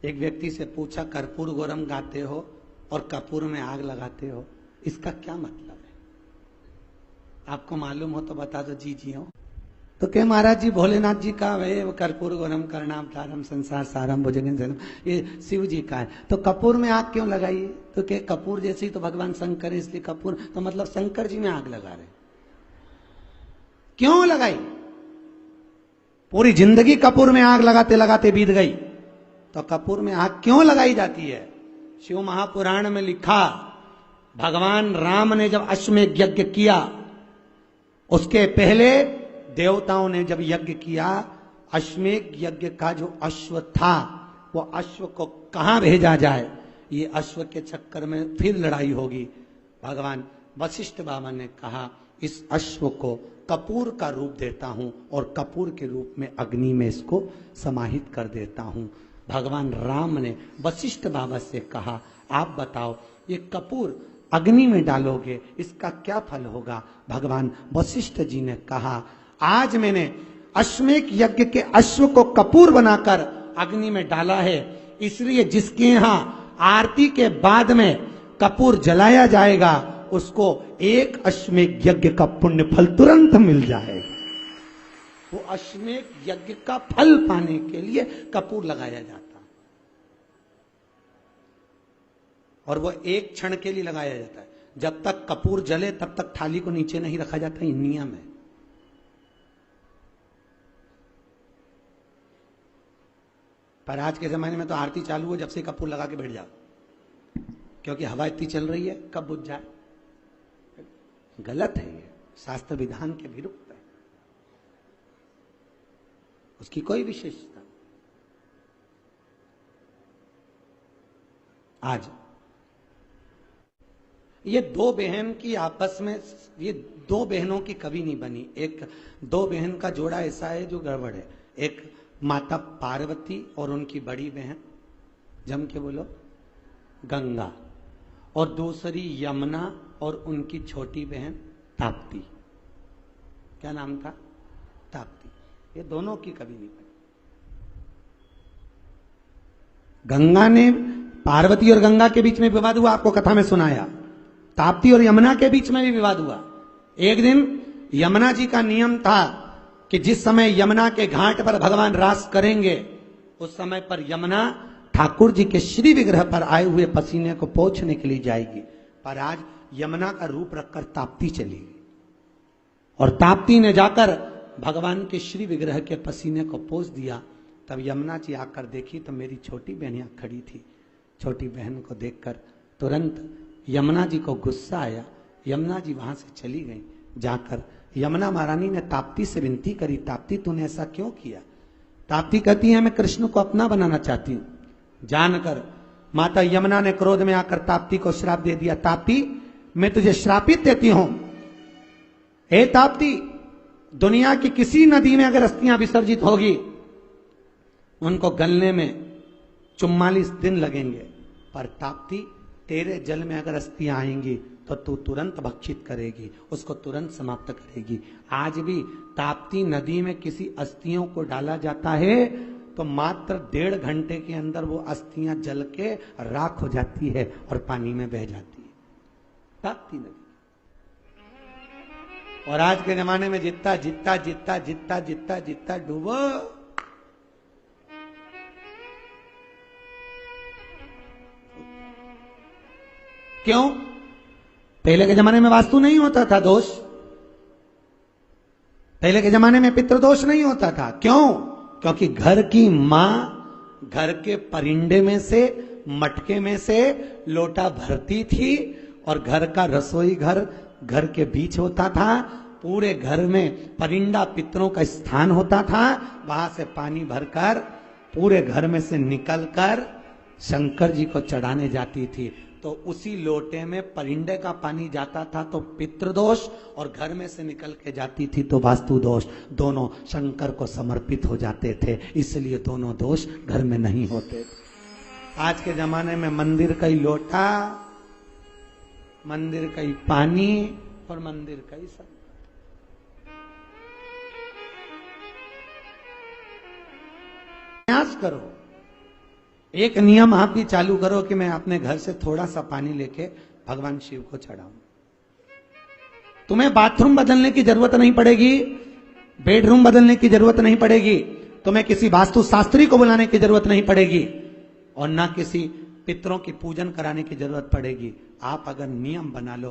एक व्यक्ति से पूछा, कर्पूर गौरम गाते हो और कपूर में आग लगाते हो, इसका क्या मतलब है? आपको मालूम हो तो बता दो। जी जी हो। तो क्या महाराज जी, भोलेनाथ जी का है वो कर्पूर गौरम करणाम तारम संसार सारम भुजगेंद्रम, ये शिव जी का है। तो कपूर में आग क्यों लगाई? तो क्या कपूर जैसे ही तो भगवान शंकर है, इसलिए कपूर, तो मतलब शंकर जी में आग लगा रहे। क्यों लगाई? पूरी जिंदगी कपूर में आग लगाते लगाते बीत गई, तो कपूर में आग क्यों लगाई जाती है? शिव महापुराण में लिखा, भगवान राम ने जब अश्वमेध यज्ञ किया, उसके पहले देवताओं ने जब यज्ञ किया, अश्वमेध यज्ञ का जो अश्व था, वो अश्व को कहां भेजा जाए, ये अश्व के चक्कर में फिर लड़ाई होगी। भगवान वशिष्ठ बाबा ने कहा, इस अश्व को कपूर का रूप देता हूं और कपूर के रूप में अग्नि में इसको समाहित कर देता हूं। भगवान राम ने वशिष्ठ बाबा से कहा, आप बताओ, ये कपूर अग्नि में डालोगे, इसका क्या फल होगा? भगवान वशिष्ठ जी ने कहा, आज मैंने अश्वमेध यज्ञ के अश्व को कपूर बनाकर अग्नि में डाला है, इसलिए जिसके यहां आरती के बाद में कपूर जलाया जाएगा, उसको एक अश्वमेध यज्ञ का पुण्य फल तुरंत मिल जाएगा। वो अश्वमेध यज्ञ का फल पाने के लिए कपूर लगाया जाता, और वो एक क्षण के लिए लगाया जाता है। जब तक कपूर जले तब तक थाली को नीचे नहीं रखा जाता, ये नियम है। पर आज के जमाने में तो आरती चालू हो, जब से कपूर लगा के बैठ जाओ, क्योंकि हवा इतनी चल रही है, कब बुझ जाए। गलत है, ये शास्त्र विधान के विरुद्ध है, उसकी कोई विशेषता। आज ये दो बहन की आपस में, ये दो बहनों की कभी नहीं बनी। एक दो बहन का जोड़ा ऐसा है जो गड़बड़ है। एक माता पार्वती और उनकी बड़ी बहन, जम के बोलो, गंगा, और दूसरी यमुना और उनकी छोटी बहन ताप्ती। क्या नाम था? ताप्ती। ये दोनों की कभी नहीं बनी। गंगा ने, पार्वती और गंगा के बीच में विवाद हुआ, आपको कथा में सुनाया। ताप्ती और यमुना के बीच में भी विवाद हुआ। एक दिन यमुना जी का नियम था कि जिस समय यमुना के घाट पर भगवान रास करेंगे, उस समय पर यमुना ठाकुर जी के श्री विग्रह पर आए हुए पसीने को पोंछने के लिए जाएगी। पर आज यमुना का रूप रखकर ताप्ती चली गई, और ताप्ती ने जाकर भगवान के श्री विग्रह के पसीने को पोंछ दिया। तब यमुना जी आकर देखी तो मेरी छोटी बहन यहां खड़ी थी। छोटी बहन को देखकर तुरंत यमुना जी को गुस्सा आया। यमुना जी वहां से चली गई। जाकर यमुना महारानी ने ताप्ती से विनती करी, ताप्ती तूने ऐसा क्यों किया? ताप्ती कहती है, मैं कृष्ण को अपना बनाना चाहती हूं। जानकर माता यमुना ने क्रोध में आकर ताप्ती को श्राप दे दिया। ताप्ती, मैं तुझे श्रापित देती हूं, हे ताप्ती, दुनिया की किसी नदी में अगर अस्थियां विसर्जित होगी, उनको गलने में 44 दिन लगेंगे, पर ताप्ती, तेरे जल में अगर अस्थियां आएंगी तो तू तुरंत भक्षित करेगी, उसको तुरंत समाप्त करेगी। आज भी ताप्ती नदी में किसी अस्थियों को डाला जाता है तो मात्र 1.5 घंटे के अंदर वो अस्थियां जल के राख हो जाती है और पानी में बह जाती है, ताप्ती नदी। और आज के जमाने में जितना जितना जितना जितना जितना जितना डूबो, क्यों? पहले के जमाने में वास्तु नहीं होता था दोष, पहले के जमाने में पितृदोष नहीं होता था। क्यों? क्योंकि घर की मां घर के परिंदे में से, मटके में से लोटा भरती थी, और घर का रसोई घर घर के बीच होता था। पूरे घर में परिंदा पितरों का स्थान होता था। वहां से पानी भरकर पूरे घर में से निकलकर शंकर जी को चढ़ाने जाती थी। तो उसी लोटे में परिंदे का पानी जाता था तो पितृदोष, और घर में से निकल के जाती थी तो वास्तु दोष। दोनों शंकर को समर्पित हो जाते थे, इसलिए दोनों दोष घर में नहीं होते थे। आज के जमाने में मंदिर का ही लोटा, मंदिर का ही पानी और मंदिर का ही सब। प्रयास करो, एक नियम आप भी चालू करो कि मैं अपने घर से थोड़ा सा पानी लेके भगवान शिव को चढ़ाऊं। तुम्हें बाथरूम बदलने की जरूरत नहीं पड़ेगी, बेडरूम बदलने की जरूरत नहीं पड़ेगी, तुम्हें किसी वास्तु शास्त्री को बुलाने की जरूरत नहीं पड़ेगी, और ना किसी पितरों की पूजन कराने की जरूरत पड़ेगी। आप अगर नियम बना लो